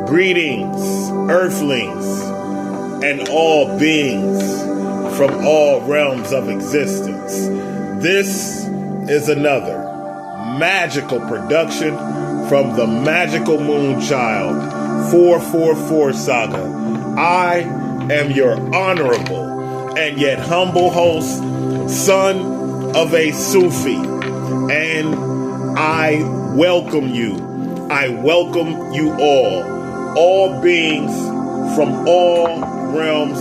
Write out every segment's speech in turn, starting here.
Greetings, earthlings, and all beings from all realms of existence. This is another magical production from the Magical Moonchild 444 Saga. I am your honorable and yet humble host, son of a Sufi, and I welcome you. I welcome you all beings from all realms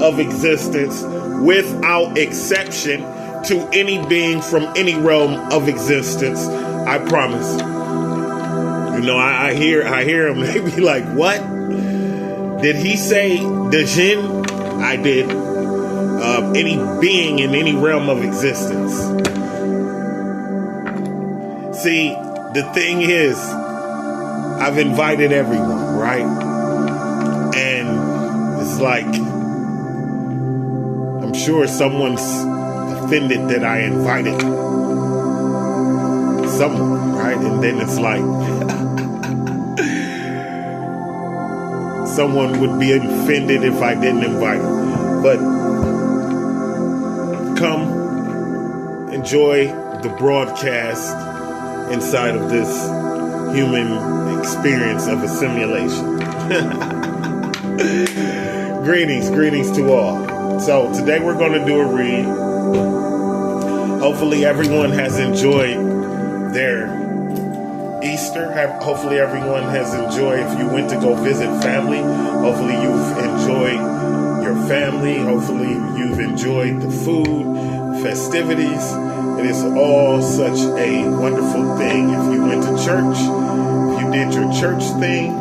of existence, without exception, to any being from any realm of existence. I promise. You know, I hear him. They be like, "What? Did he say the jinn?" I did. Any being in any realm of existence. See, the thing is, I've invited everyone, right? And it's like, I'm sure someone's offended that I invited someone, right? And then it's like, someone would be offended if I didn't invite them. But come enjoy the broadcast inside of this human experience of a simulation. Greetings to all. So today we're going to do a read. Hopefully everyone has enjoyed their Easter. Hopefully everyone has enjoyed, if you went to go visit family, hopefully you've enjoyed your family. Hopefully you've enjoyed the food, festivities. It is all such a wonderful thing. If you went to church, if you did your church thing,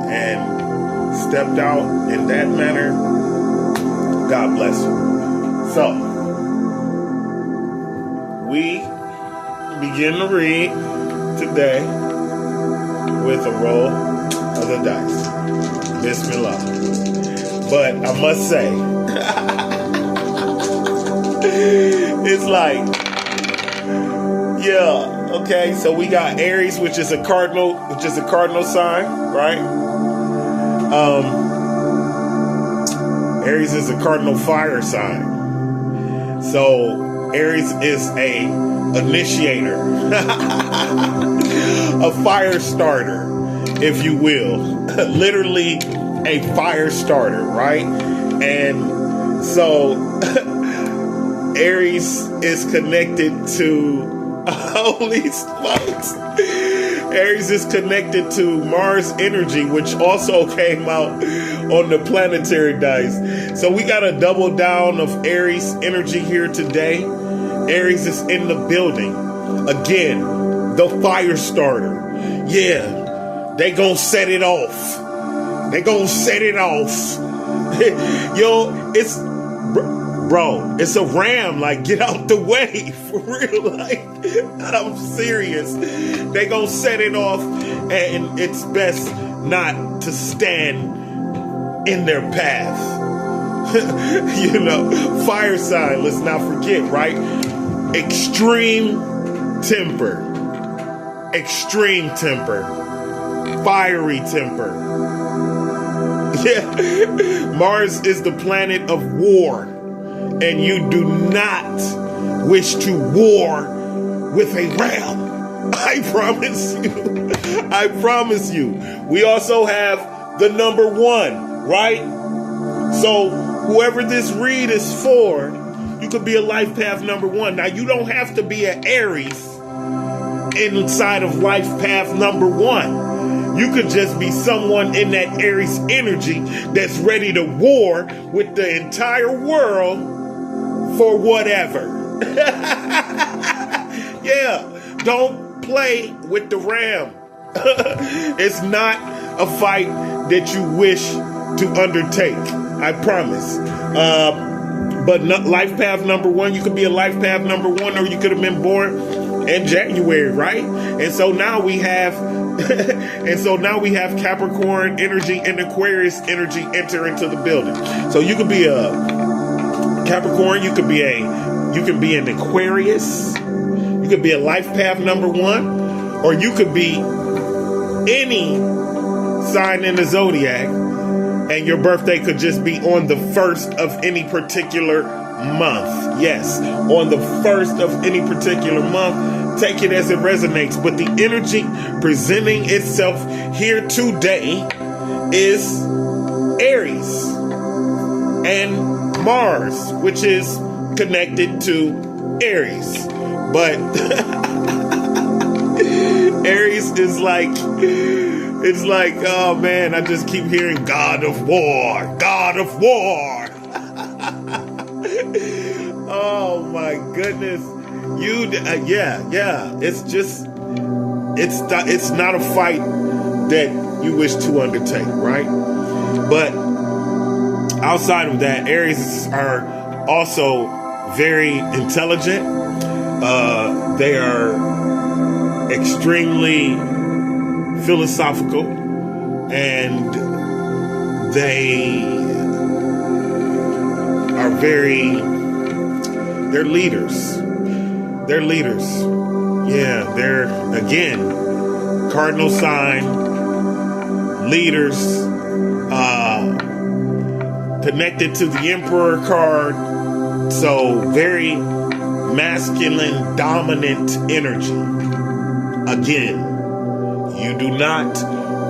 and stepped out in that manner, God bless you. So, we begin to read today with a roll of the dice. Bismillah. But I must say, it's like, yeah, okay, so we got Aries, which is a cardinal sign, right? Aries is a cardinal fire sign. So Aries is a initiator, a fire starter, if you will. Literally a fire starter, right? And so Aries is connected to, holy smokes, Aries is connected to Mars energy, which also came out on the planetary dice. So we got a double down of Aries energy here today. Aries is in the building. Again, the fire starter. Yeah, they gonna set it off. They gonna set it off. Yo, Bro, it's a ram. Like, get out the way. For real. Like, I'm serious. They gonna set it off, and it's best not to stand in their path. Fire sign, let's not forget, right? Extreme temper. Fiery temper. Yeah. Mars is the planet of war. And you do not wish to war with a ram. I promise you. We also have the number 1, right? So whoever this read is for, you could be a life path number 1. Now, you don't have to be an Aries inside of life path number 1. You could just be someone in that Aries energy that's ready to war with the entire world for whatever. Yeah, don't play with the ram. It's not a fight that you wish to undertake. I promise. But life path number 1, you could be a life path number 1, or you could have been born in January, right? And so now we have Capricorn energy and Aquarius energy enter into the building. So you could be a Capricorn, you can be an Aquarius, you could be a life path number 1, or you could be any sign in the zodiac, and your birthday could just be on the first of any particular month. Yes, on the first of any particular month. Take it as it resonates. But the energy presenting itself here today is Aries and Mars, which is connected to Aries. But Aries is like, it's like, oh man, I just keep hearing God of War, God of War. Oh my goodness. Yeah. It's just, it's not a fight that you wish to undertake, right? But outside of that, Aries are also very intelligent. They are extremely philosophical, and they are they're leaders. They're leaders. Yeah, they're, again, cardinal sign, leaders, connected to the Emperor card. So very masculine, dominant energy. Again, you do not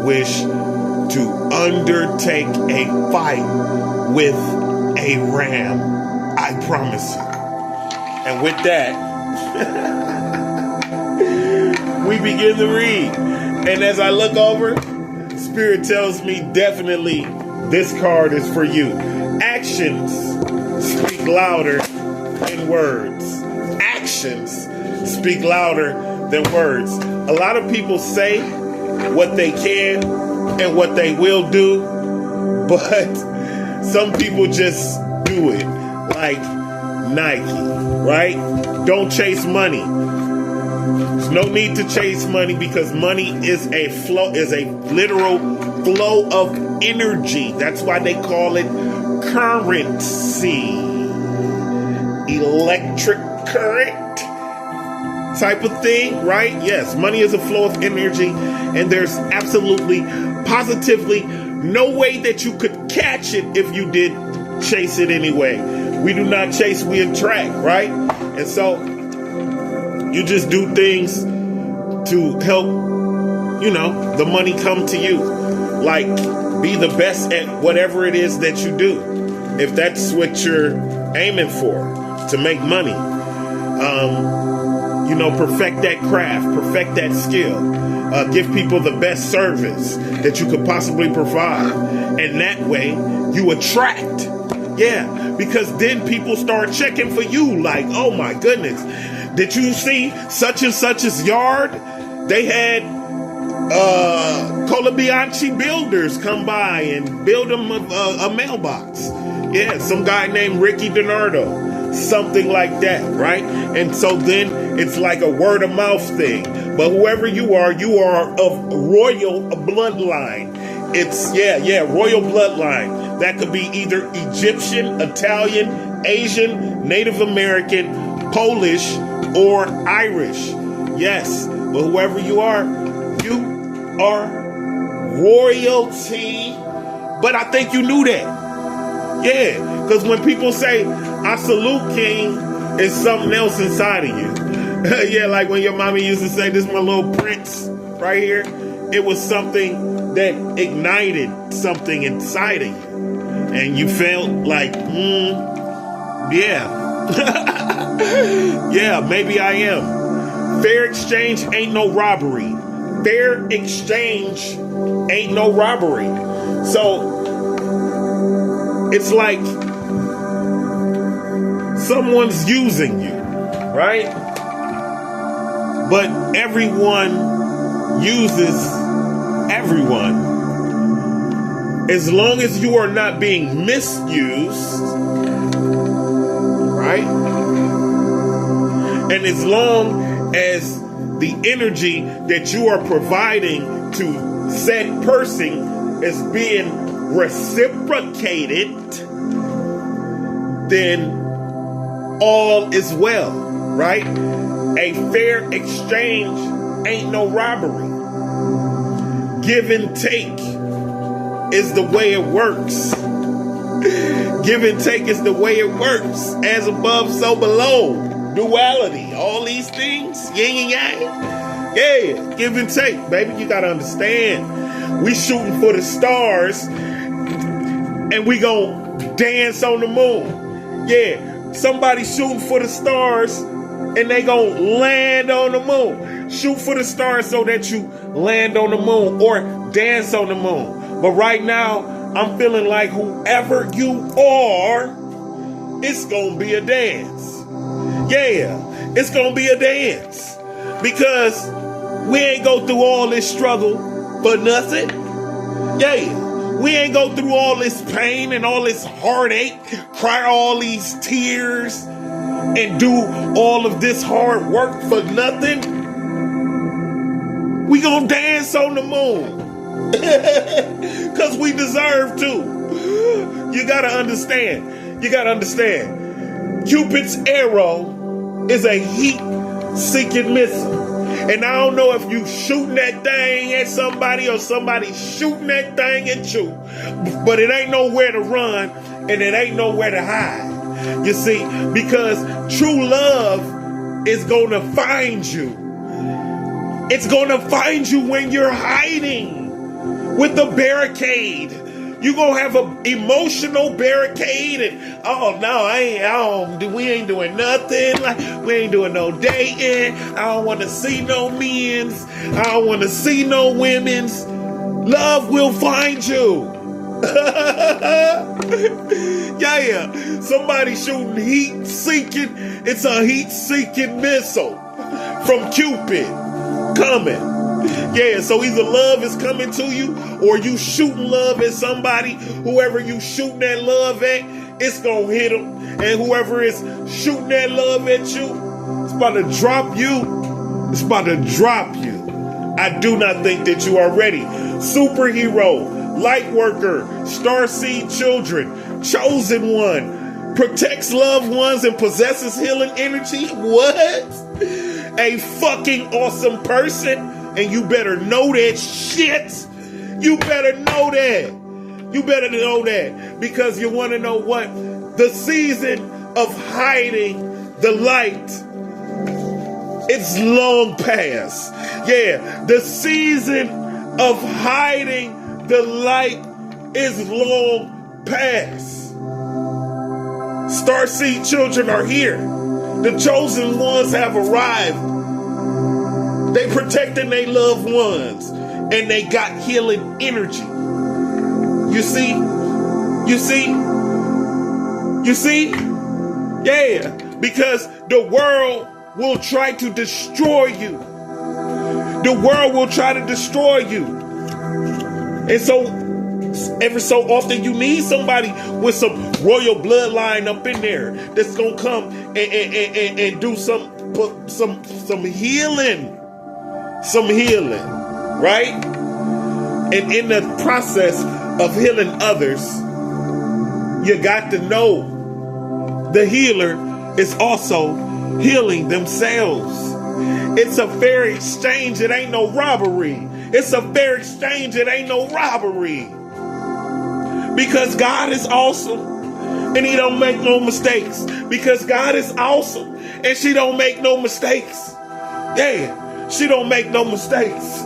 wish to undertake a fight with a ram. I promise you. And with that, we begin to read. And as I look over, Spirit tells me definitely this card is for you. Actions speak louder than words. Actions speak louder than words. A lot of people say what they can and what they will do, but some people just do it, like Nike, right? Don't chase money. There's no need to chase money, because money is a flow, is a literal flow of energy. That's why they call it currency. Electric current type of thing, right? Yes, money is a flow of energy, and there's absolutely, positively no way that you could catch it if you did chase it anyway. We do not chase, we attract, right? And so you just do things to help, the money come to you. Like, be the best at whatever it is that you do. If that's what you're aiming for, to make money. Perfect that craft, perfect that skill. Give people the best service that you could possibly provide. And that way, you attract. Yeah, because then people start checking for you like, oh my goodness, did you see such and such's yard? They had Colabianchi builders come by and build them a mailbox. Yeah, some guy named Ricky DiNardo, something like that, right? And so then it's like a word of mouth thing. But whoever you are of royal bloodline. It's, royal bloodline. That could be either Egyptian, Italian, Asian, Native American, Polish, or Irish. Yes, but whoever you are royalty. But I think you knew that. Yeah, because when people say, I salute King, it's something else inside of you. Yeah, like when your mommy used to say, this is my little prince right here. It was something that ignited something inside of you. And you felt like, yeah. Yeah, maybe I am. Fair exchange ain't no robbery. Fair exchange ain't no robbery. So it's like someone's using you, right? But everyone uses everyone. As long as you are not being misused, right? And as long as the energy that you are providing to said person is being reciprocated, then all is well, right? A fair exchange ain't no robbery. Give and take is the way it works. Give and take is the way it works. As above, so below. Duality. All these things. Yin and yang. Yeah. Give and take. Baby, you got to understand. We shooting for the stars. And we gonna dance on the moon. Yeah. Somebody shooting for the stars. And they gonna land on the moon. Shoot for the stars so that you land on the moon. Or dance on the moon. But right now, I'm feeling like whoever you are, it's gonna be a dance. Yeah, it's gonna be a dance. Because we ain't go through all this struggle for nothing. Yeah, we ain't go through all this pain and all this heartache, cry all these tears, and do all of this hard work for nothing. We gonna dance on the moon. Because we deserve to. You gotta understand. Cupid's arrow is a heat-seeking missile. And I don't know if you shooting that thing at somebody or somebody shooting that thing at you. But it ain't nowhere to run and it ain't nowhere to hide. You see, because true love is gonna find you. It's gonna find you when you're hiding. With the barricade, you gonna have an emotional barricade, and we ain't doing nothing. Like we ain't doing no dating. I don't want to see no men's. I don't want to see no women's. Love will find you. Yeah, somebody shooting heat-seeking. It's a heat-seeking missile from Cupid coming. Yeah, so either love is coming to you or you shooting love at somebody. Whoever you shooting that love at, it's going to hit them. And whoever is shooting that love at you, it's about to drop you. It's about to drop you. I do not think that you are ready. Superhero, light worker, starseed children, chosen one, protects loved ones and possesses healing energy. What? A fucking awesome person. And you better know that shit. You better know that. You better know that. Because you want to know what? The season of hiding the light, it's long past. Yeah, the season of hiding the light is long past. Starseed children are here. The chosen ones have arrived. They protecting their loved ones. And they got healing energy. You see? You see? You see? Yeah. Because the world will try to destroy you. The world will try to destroy you. And so, every so often you need somebody with some royal bloodline up in there that's going to come and do some healing. Some healing, right? And in the process of healing others, you got to know the healer is also healing themselves. It's a fair exchange. It ain't no robbery. It's a fair exchange. It ain't no robbery. Because God is awesome and he don't make no mistakes. Because God is awesome and she don't make no mistakes. Yeah. She don't make no mistakes.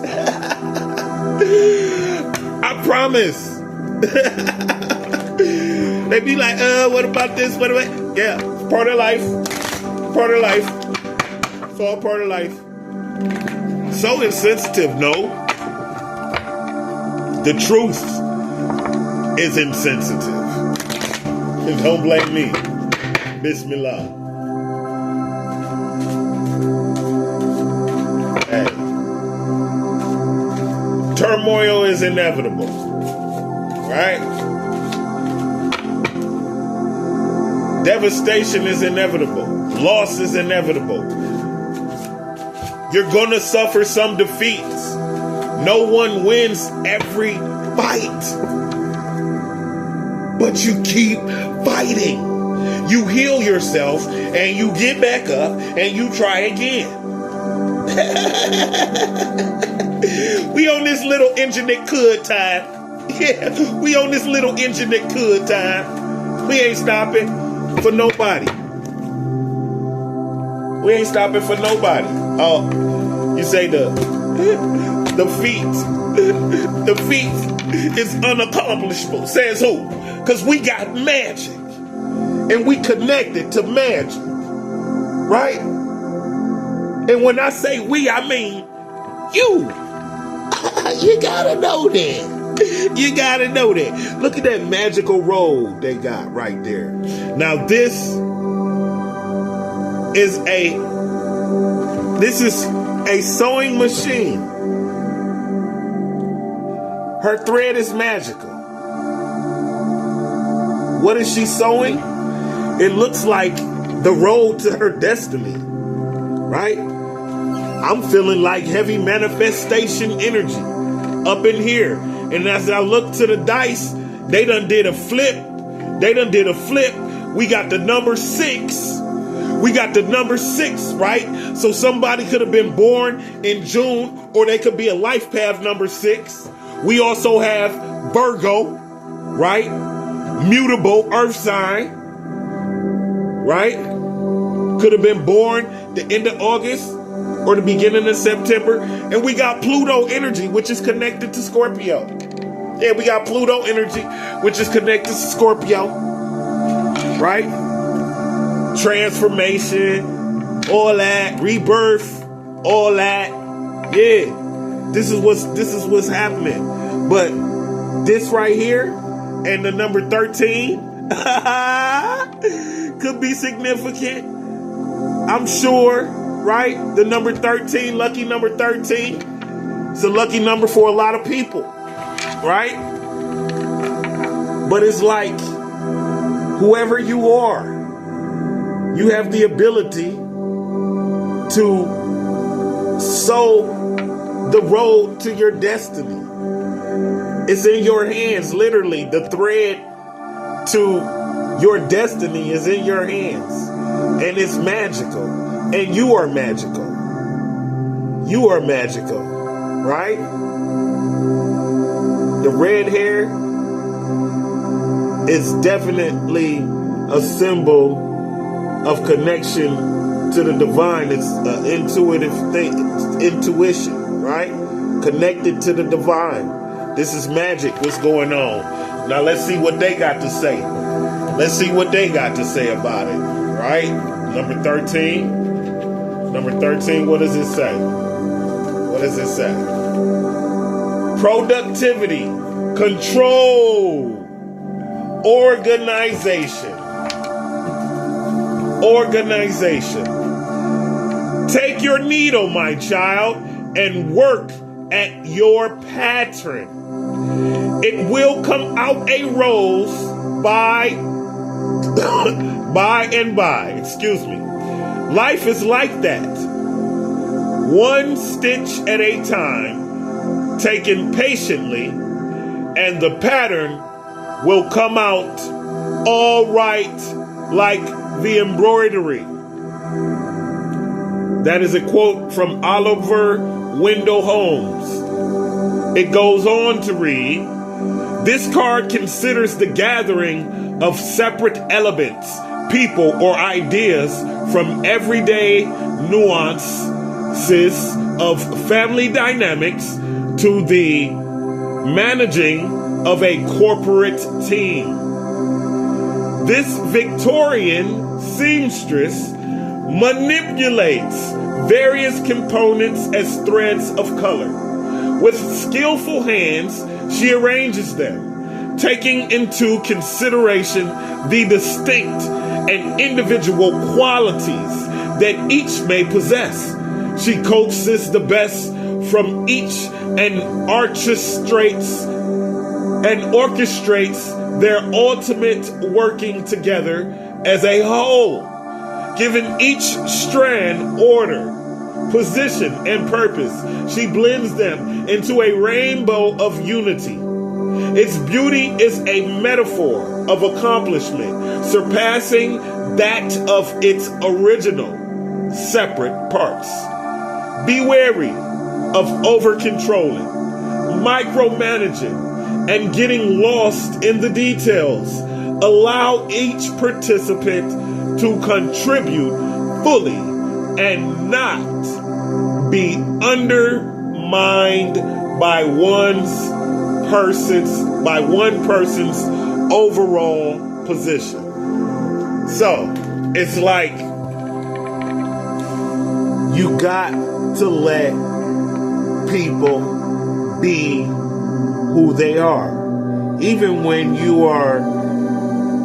I promise. They be like, what about this? What about? Yeah, part of life. Part of life. It's all part of life. So insensitive, no. The truth is insensitive. And don't blame me. Bismillah. Turmoil is inevitable, right? Devastation is inevitable. Loss is inevitable. You're going to suffer some defeats. No one wins every fight. But you keep fighting. You heal yourself and you get back up and you try again. We on this little engine that could time. Yeah, we on this little engine that could time. We ain't stopping for nobody. We ain't stopping for nobody. Oh, you say the feat is unaccomplishable. Says who? Because we got magic. And we connected to magic. Right? And when I say we, I mean you. You gotta know that. You gotta know that. Look at that magical road they got right there. Now this is a sewing machine. Her thread is magical. What is she sewing? It looks like the road to her destiny. Right? I'm feeling like heavy manifestation energy up in here. And as I look to the dice, they done did a flip. We got the number 6. We got the number 6, right? So somebody could have been born in June, or they could be a life path number 6. We also have Virgo, right? Mutable earth sign, right? Could have been born the end of August or the beginning of September. And we got Pluto energy, which is connected to Scorpio. Yeah, we got Pluto energy, which is connected to Scorpio. Right? Transformation, all that, rebirth, all that. Yeah. This is what's happening. But this right here and the number 13 could be significant. I'm sure, right? The number 13, lucky number 13. It's a lucky number for a lot of people, right? But it's like, whoever you are, you have the ability to sow the road to your destiny. It's in your hands, literally. The thread to your destiny is in your hands. And it's magical. And you are magical. You are magical, right? The red hair is definitely a symbol of connection to the divine. It's an intuitive thing, intuition, right? Connected to the divine. This is magic. What's going on? Now let's see what they got to say. Let's see what they got to say about it, right? Number 13. Number 13, what does it say? What does it say? Productivity, control, organization. Organization. Take your needle, my child, and work at your pattern. It will come out a rose by and by. Excuse me. Life is like that. One stitch at a time, taken patiently, and the pattern will come out all right like the embroidery. That is a quote from Oliver Wendell Holmes. It goes on to read, this card considers the gathering of separate elements, people, or ideas from everyday nuances of family dynamics to the managing of a corporate team. This Victorian seamstress manipulates various components as threads of color. With skillful hands, she arranges them, taking into consideration the distinct and individual qualities that each may possess. She coaxes the best from each and orchestrates their ultimate working together as a whole, giving each strand order, position, and purpose. She blends them into a rainbow of unity. Its beauty is a metaphor of accomplishment, surpassing that of its original separate parts. Be wary of over-controlling, micromanaging, and getting lost in the details. Allow each participant to contribute fully and not be undermined by one person's overall position. So it's like you got to let people be who they are, even when you are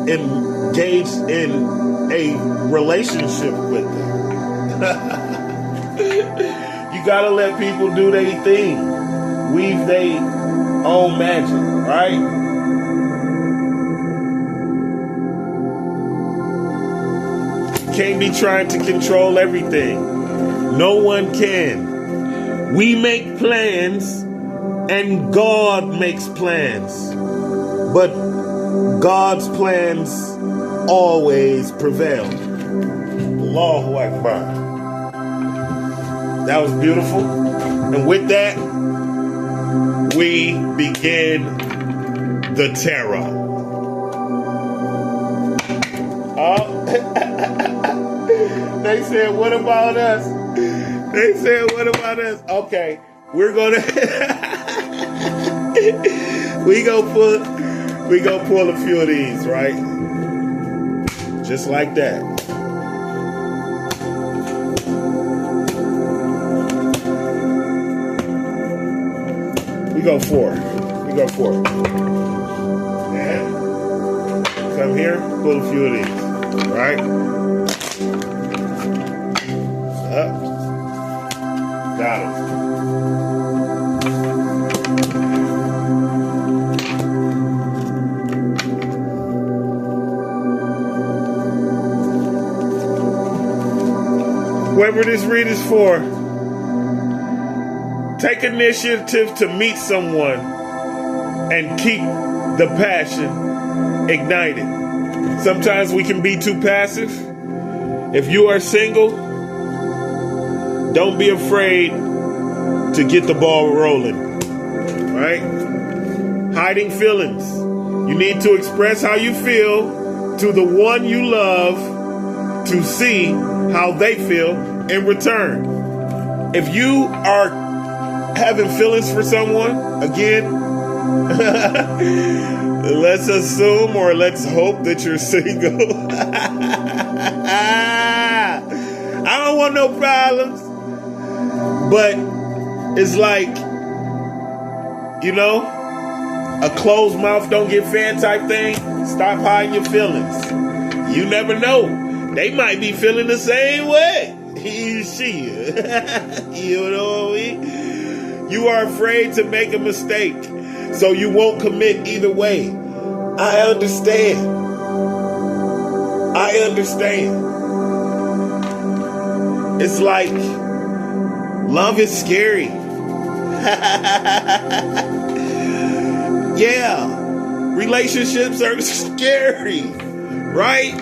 engaged in a relationship with them. You gotta let people do their thing, weave their own magic, right? Can't be trying to control everything. No one can. We make plans and God makes plans. But God's plans always prevail. Allahu Akbar. That was beautiful. And with that, we begin the tarot. They said, what about us? They said, what about us? Okay, we're gonna we go pull a few of these, right? Just like that. We go four. And come here, pull a few of these, right? Up. Got it. Whoever this read is for, take initiative to meet someone and keep the passion ignited. Sometimes we can be too passive. If you are single, don't be afraid to get the ball rolling, right? Hiding feelings. You need to express how you feel to the one you love to see how they feel in return. If you are having feelings for someone, again, let's assume or let's hope that you're single. I don't want no problems. But it's like, you know, a closed mouth don't get fed type thing. Stop hiding your feelings. You never know. They might be feeling the same way. She. You know what I mean? You are afraid to make a mistake, so you won't commit either way. I understand. It's like love is scary. Yeah. Relationships are scary, right?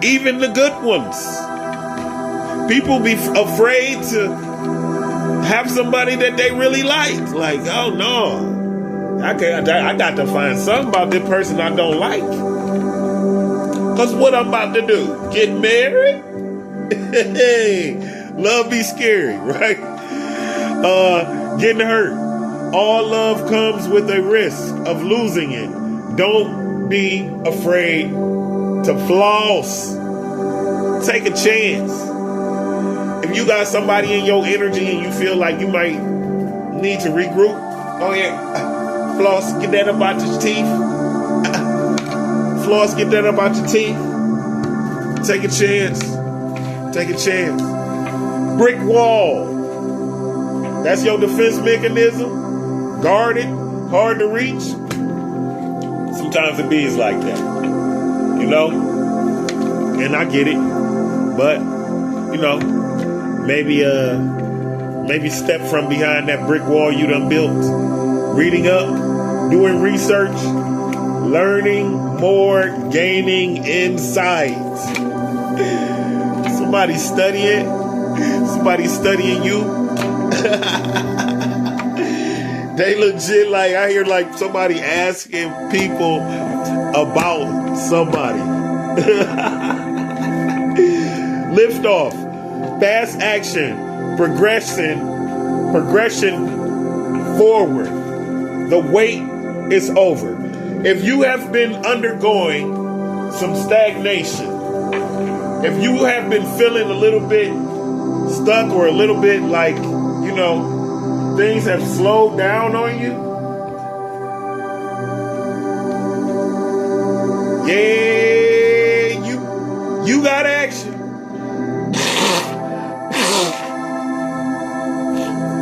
Even the good ones. People be afraid to have somebody that they really like. Like, oh no, I got to find something about this person I don't like. Because what I'm about to do? Get married? Hey, love be scary, right? Getting hurt. All love comes with a risk of losing it. Don't be afraid to floss. Take a chance. If you got somebody in your energy and you feel like you might need to regroup, go ahead. Floss, get that up out your teeth. Floss, get that up out your teeth. Take a chance. Brick wall. That's your defense mechanism. Guarded, hard to reach. Sometimes it be like that. You know? And I get it. But, you know, maybe step from behind that brick wall you done built. Reading up, doing research, learning more, gaining insight. Somebody studying you. They legit, like, I hear like somebody asking people about somebody. Lift off. Fast action. Progression forward. The wait is over. If you have been undergoing some stagnation, if you have been feeling a little bit stuck or a little bit like, you know, things have slowed down on you, yeah, you got action.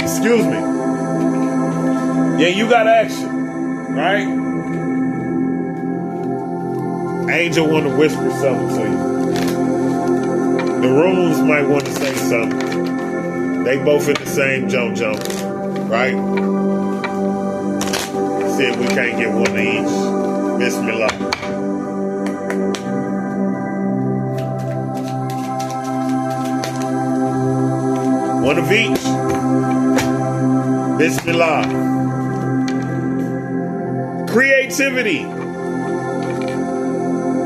Excuse me. Yeah, you got action, right? Angel want to whisper something to you. The rooms might want to say something. They both in the same jump, right? See if we can't get one of each. Bismillah. One of each. Bismillah. Creativity.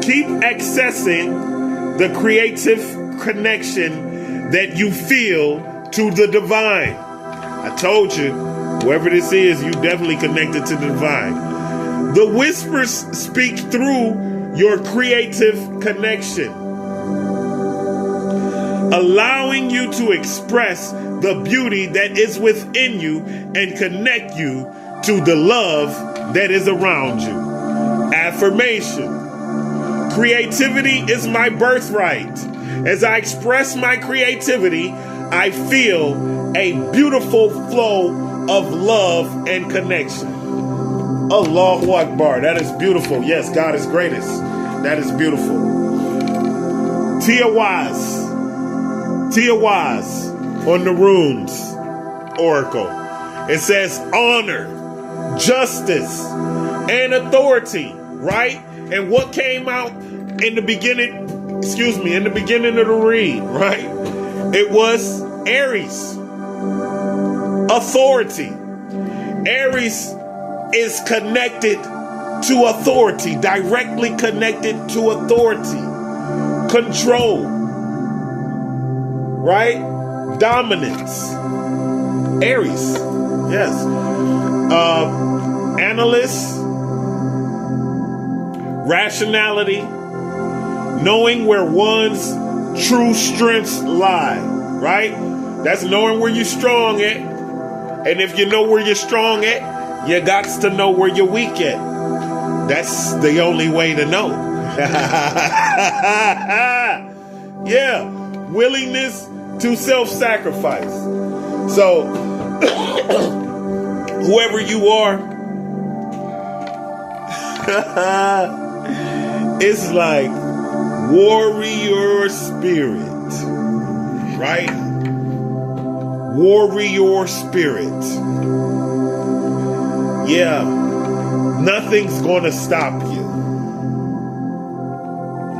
Keep accessing the creative connection that you feel to the divine. I told you, whoever this is, you definitely connected to the divine. The whispers speak through your creative connection, allowing you to express the beauty that is within you and connect you to the love that is around you. Affirmation. Creativity is my birthright. As I express my creativity, I feel a beautiful flow of love and connection. Allahu Akbar. That is beautiful. Yes, God is greatest. That is beautiful. Tia Wise on the runes oracle. It says honor, justice, and authority, right? And what came out in the beginning, in the beginning of the read, right? It was Aries. Authority. Aries is connected to authority, directly connected to authority. Control. Right? Dominance. Aries. Yes. Analyst. Rationality. Knowing where one's true strengths lie. Right? That's knowing where you're strong at. And if you know where you're strong at, you got to know where you're weak at. That's the only way to know. Yeah. Willingness to self-sacrifice. So, whoever you are, it's like warrior spirit, right? Warrior spirit. Yeah, nothing's gonna stop you.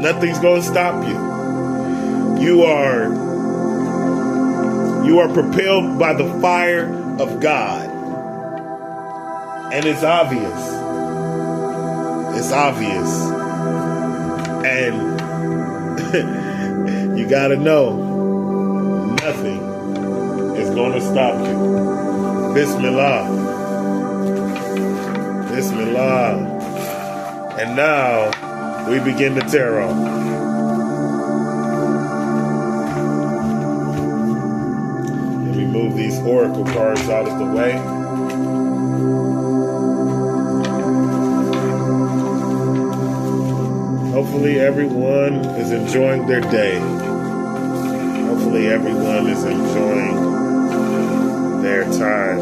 Nothing's gonna stop you. You are propelled by the fire of God. And it's obvious. It's obvious. And you gotta know, nothing is gonna stop you. Bismillah. Bismillah. And now we begin the tarot. Let me move these oracle cards out of the way. Hopefully everyone is enjoying their day. Hopefully everyone is enjoying their time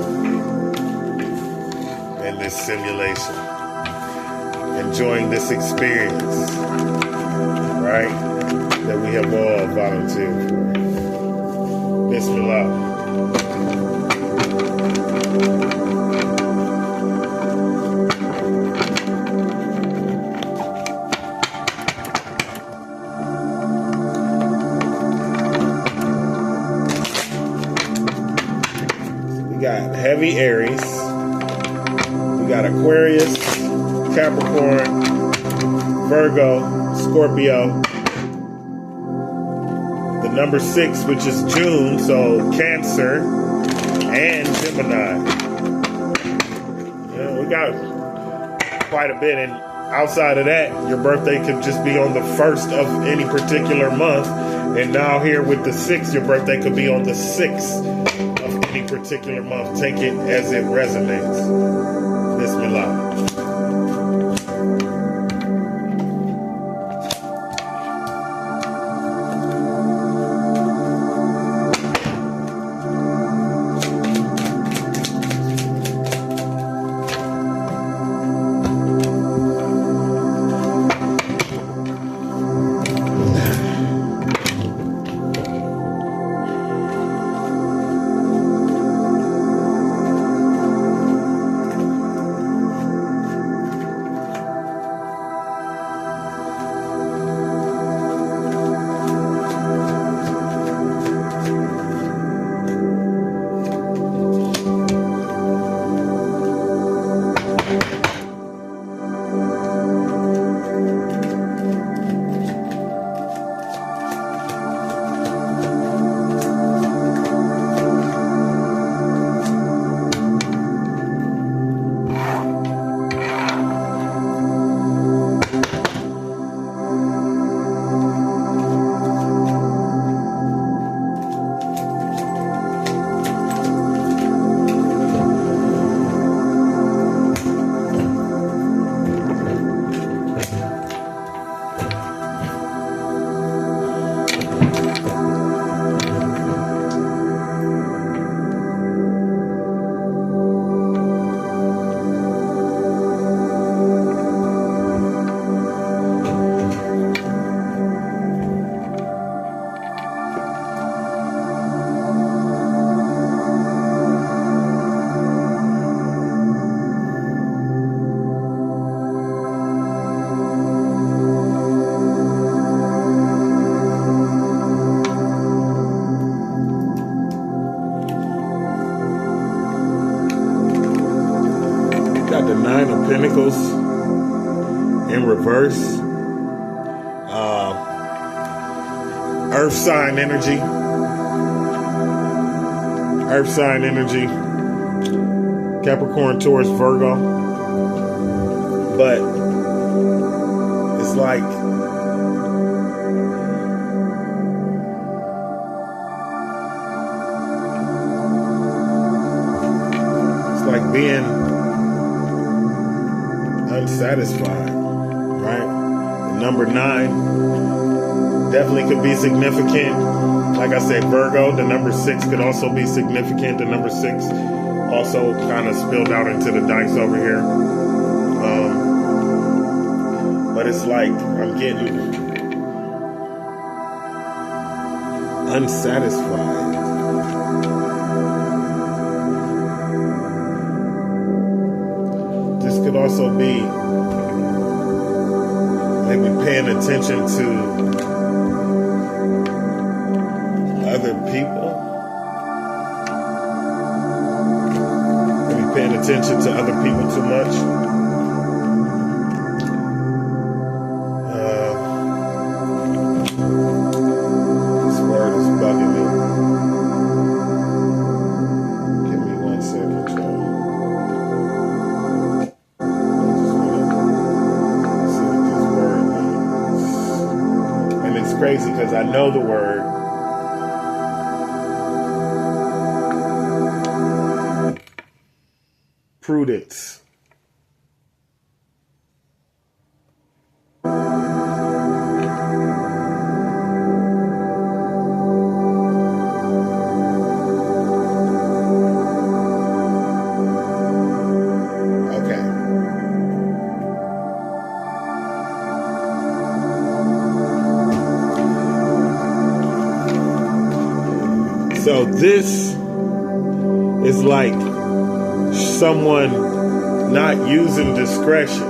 in this simulation. Enjoying this experience, right? That we have all volunteered for. Bismillah. Got heavy Aries, Capricorn, Virgo, Scorpio. The number 6, which is June, so Cancer and Gemini. Yeah, we got quite a bit. And outside of that, your birthday could just be on the 1st of any particular month. And now here with the 6th, your birthday could be on the 6th of any particular month. Take it as it resonates. Bismillah. Got the 9 of Pentacles in reverse. Earth sign energy. Earth sign energy. Capricorn, Taurus, Virgo. But it's like being unsatisfied, right? The number 9 definitely could be significant. Like I said, Virgo, the number 6 could also be significant. The number 6 also kind of spilled out into the dice over here. But it's like I'm getting unsatisfied. This could also be maybe paying attention to other people. Maybe paying attention to other people too much. This word is bugging me. Give me 1 second, y'all. Crazy because I know the word. Prudence. So this is like someone not using discretion,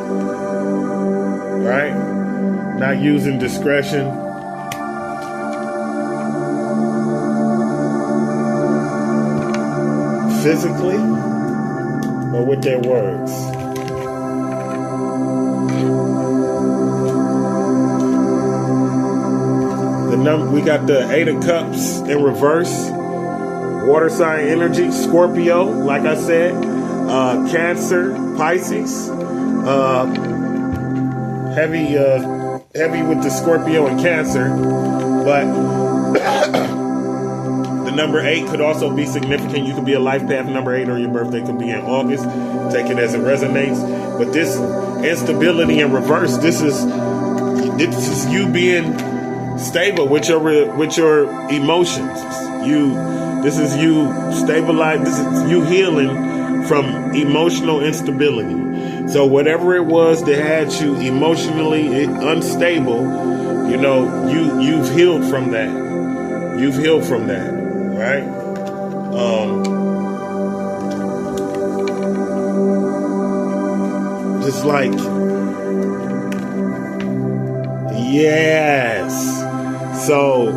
right? Not using discretion. Physically or with their words. got the Eight of Cups in reverse. Water sign energy, Scorpio, like I said, Cancer, Pisces, heavy with the Scorpio and Cancer, but the number 8 could also be significant. You could be a life path number 8, or your birthday could be in August. Take it as it resonates. But this instability in reverse, this is you being stable with your emotions. This is you stabilize. This is you healing from emotional instability. So whatever it was that had you emotionally unstable, you've healed from that. You've healed from that, right? Just like, yes. So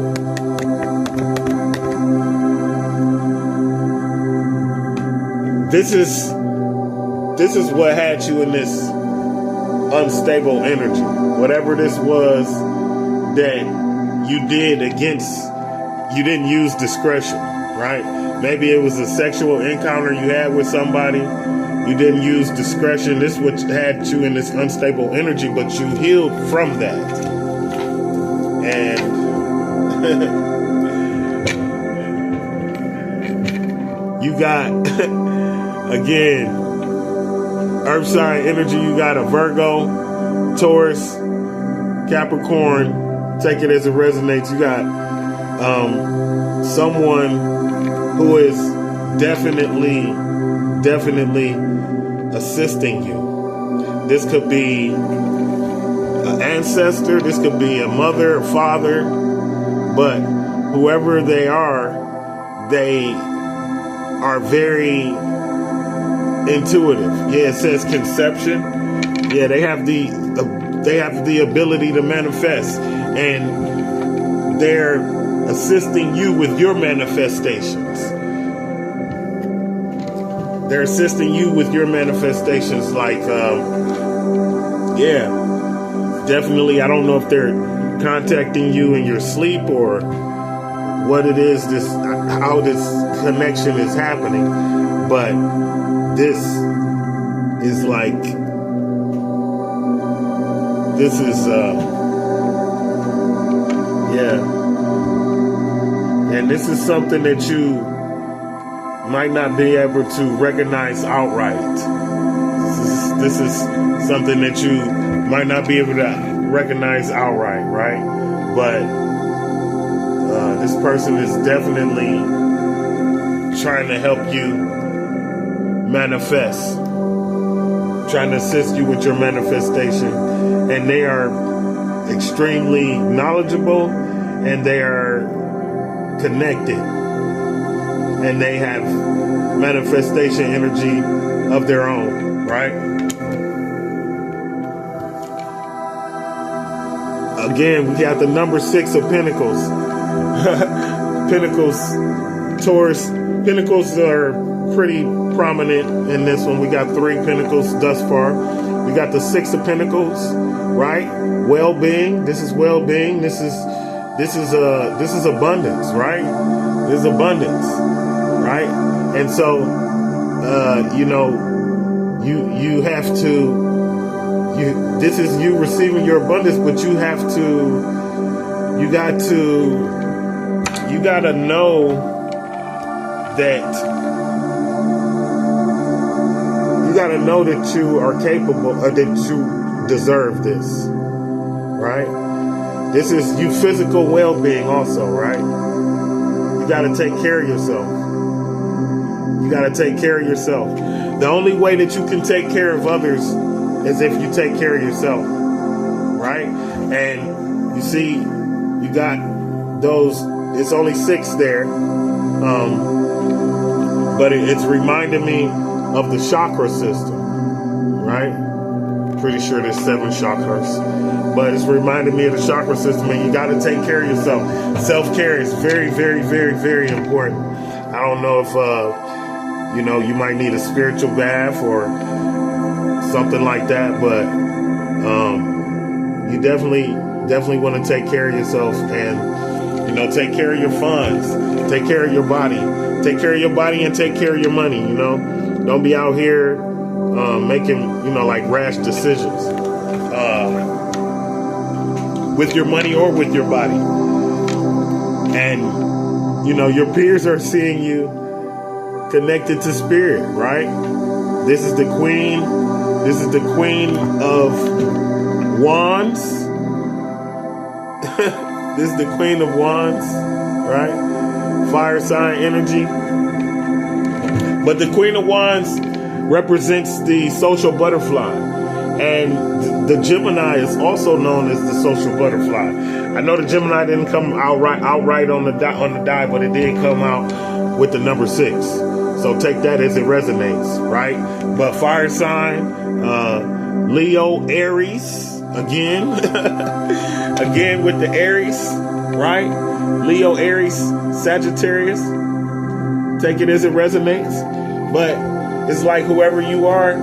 This is what had you in this unstable energy. Whatever this was that you did you didn't use discretion, right? Maybe it was a sexual encounter you had with somebody. You didn't use discretion. This is what had you in this unstable energy, but you healed from that. And you got... Again, earth sign energy, you got a Virgo, Taurus, Capricorn. Take it as it resonates. You got someone who is definitely assisting you. This could be an ancestor. This could be a mother, a father. But whoever they are very intuitive. Yeah, it says conception. Yeah, they have the ability to manifest, and they're assisting you with your manifestations. They're assisting you with your manifestations. Like, definitely. I don't know if they're contacting you in your sleep or what it is. How this connection is happening, but this is and this is something that you might not be able to recognize outright. This is something that you might not be able to recognize outright, right? But this person is definitely trying to help you manifest, trying to assist you with your manifestation, and they are extremely knowledgeable, and they are connected, and they have manifestation energy of their own, right? Again, we got the number 6 of Pentacles. Pentacles, Taurus. Pentacles are pretty prominent in this one. We got 3 Pentacles thus far. We got the 6 of Pentacles, right? Well-being. This is well-being. This is abundance, right? This is abundance, right? And so, you have to. This is you receiving your abundance, but you got to know that. You got to know that you are capable, or that you deserve this, right? This is you physical well-being also, right? You got to take care of yourself. You got to take care of yourself. The only way that you can take care of others is if you take care of yourself, right? And you see, you got those, it's only 6 there, but it's reminding me of the chakra system, right? Pretty sure there's 7 chakras, but it's reminding me of the chakra system, and you got to take care of yourself. Self-care is very, very, very, very important. I don't know if, you might need a spiritual bath or something like that, but you definitely want to take care of yourself, and You know, take care of your funds, take care of your body, take care of your body and take care of your money. You know, don't be out here making, you know, like rash decisions with your money or with your body. And, you know, your peers are seeing you connected to spirit, right? This is the queen. This is the queen of wands. This is the queen of wands, right? Fire sign energy. But the queen of wands represents the social butterfly. And the Gemini is also known as the social butterfly. I know the Gemini didn't come outright on the die, but it did come out with the number 6. So take that as it resonates, right? But fire sign, Leo, Aries, again, again with the Aries, right? Leo, Aries, Sagittarius. Take it as it resonates. But it's like whoever you are,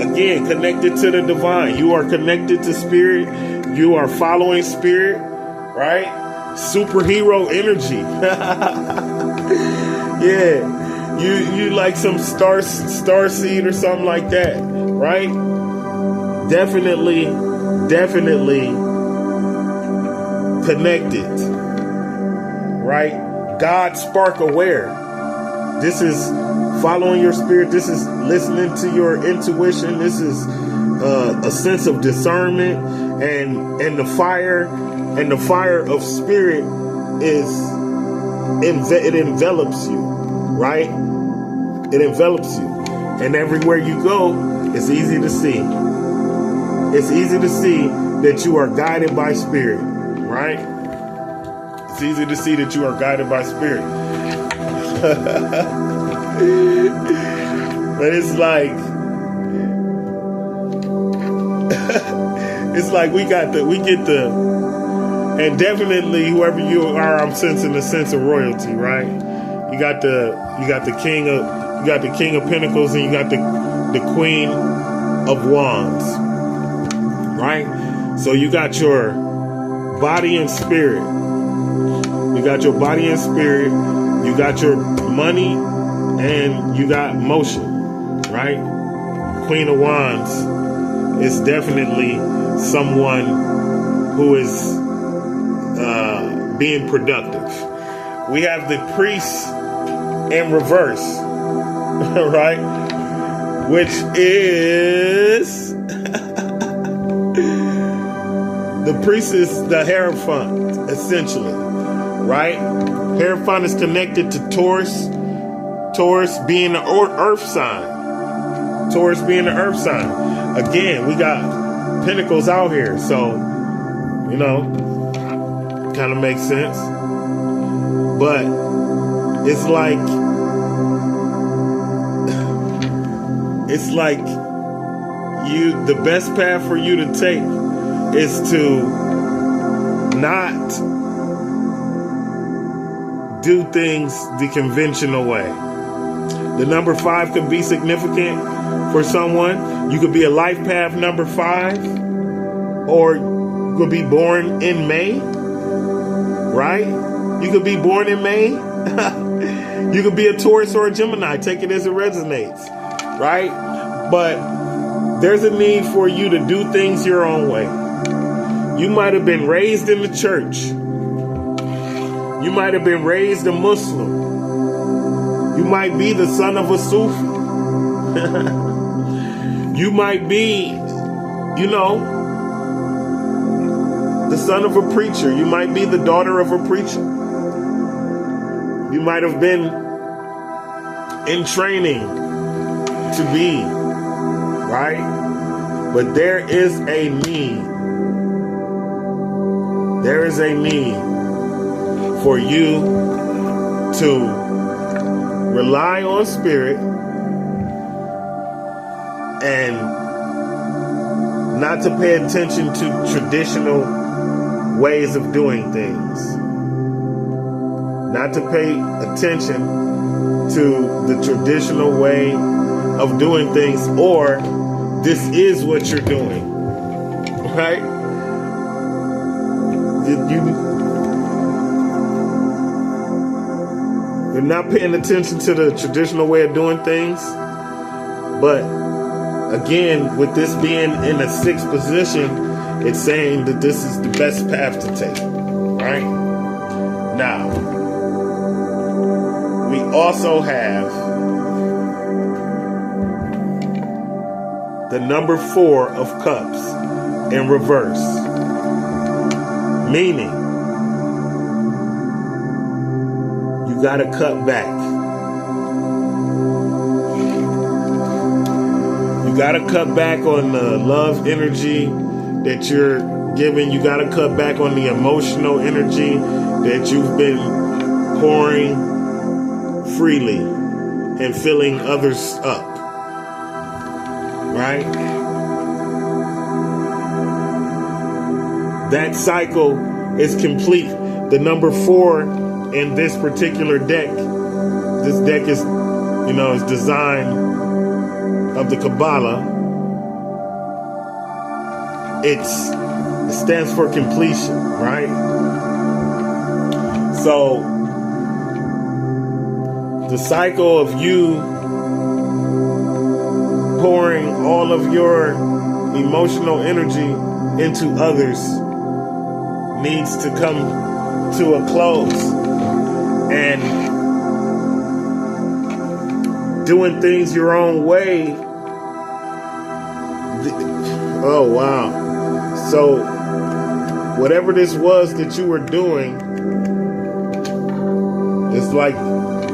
again, connected to the divine. You are connected to spirit. You are following spirit, right? Superhero energy. Yeah. You like some star seed or something like that, right? Definitely connected, right? God spark aware. This is following your spirit. This is listening to your intuition. This is a sense of discernment, and the fire of spirit it envelops you, right? It envelops you, and everywhere you go, it's easy to see. It's easy to see that you are guided by spirit, right? It's easy to see that you are guided by spirit. But it's like we get the, and definitely whoever you are, I'm sensing a sense of royalty, right? You got the king of pentacles, and you got the queen of wands, right? So you got your body and spirit. You got your body and spirit. You got your money, and you got motion, right? Queen of Wands is definitely someone who is being productive. We have the priest in reverse, right? Which is the priest is the Hierophant, essentially, right? Hierophant is connected to Taurus. Taurus being the earth sign. Taurus being the earth sign. Again, we got pentacles out here, so, you know, kind of makes sense. But it's like the best path for you to take is to not do things the conventional way. The number 5 could be significant for someone. You could be a life path number 5, or you could be born in May, right? You could be born in May. You could be a Taurus or a Gemini. Take it as it resonates, right? But there's a need for you to do things your own way. You might have been raised in the church. You might have been raised a Muslim. You might be the son of a Sufi. You might be, you know, the son of a preacher. You might be the daughter of a preacher. You might have been in training to be, right? But there is a need. There is a need for you to rely on spirit and not to pay attention to traditional ways of doing things. Not to pay attention to the traditional way of doing things, or this is what you're doing, right? They're not paying attention to the traditional way of doing things. But again, with this being in a sixth position, it's saying that this is the best path to take, right? Now, we also have the number 4 of cups in reverse, meaning you got to cut back. You got to cut back on the love energy that you're giving. You got to cut back on the emotional energy that you've been pouring freely and filling others up. Right? That cycle is complete. The number 4 in this particular deck, this deck is, is designed of the Kabbalah. It stands for completion, right? So the cycle of you pouring all of your emotional energy into others needs to come to a close. And doing things your own way. Oh, wow. So whatever this was that you were doing, it's like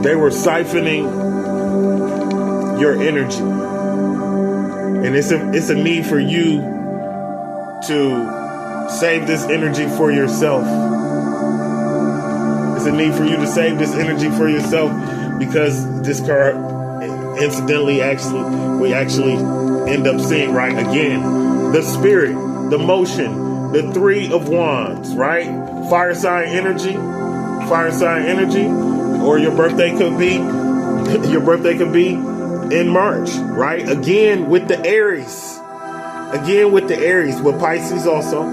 they were siphoning your energy. And it's a need for you to save this energy for yourself. It's a need for you to save this energy for yourself, because this card, incidentally, we actually end up seeing, right, again, the spirit, the motion, the 3 of Wands, right? Fire sign energy, or your birthday could be in March, right? Again with the Aries, with Pisces also,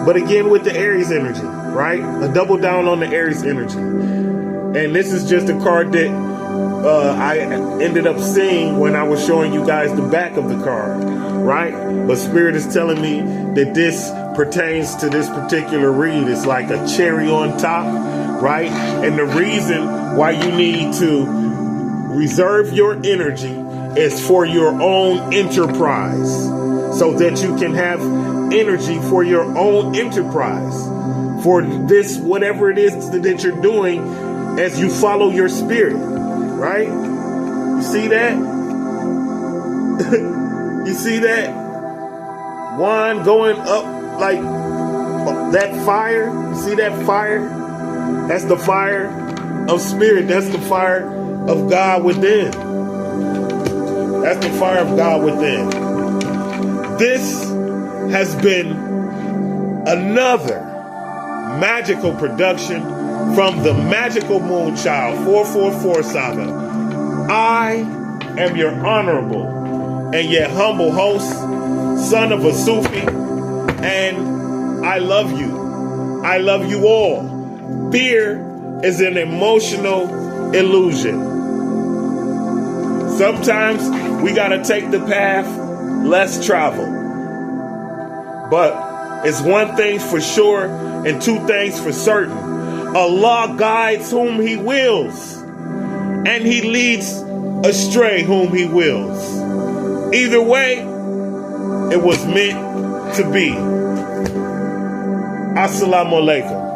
but again with the Aries energy, right? A double down on the Aries energy. And this is just a card that I ended up seeing when I was showing you guys the back of the card, right? But Spirit is telling me that this pertains to this particular read. It's like a cherry on top, right? And the reason why you need to reserve your energy is for your own enterprise, so that you can have energy for your own enterprise, for this, whatever it is that you're doing, as you follow your spirit, right? You see that? You see that wand going up like that fire? You see that fire? That's the fire of spirit. That's the fire of God within. That's the fire of God within. This has been another magical production from the Magical Moonchild 444 Saga. I am your honorable and yet humble host, son of a Sufi, and I love you. I love you all. Fear is an emotional illusion. Sometimes we gotta take the path less traveled. But it's one thing for sure and 2 things for certain. Allah guides whom He wills, and He leads astray whom He wills. Either way, it was meant to be. Assalamu alaikum.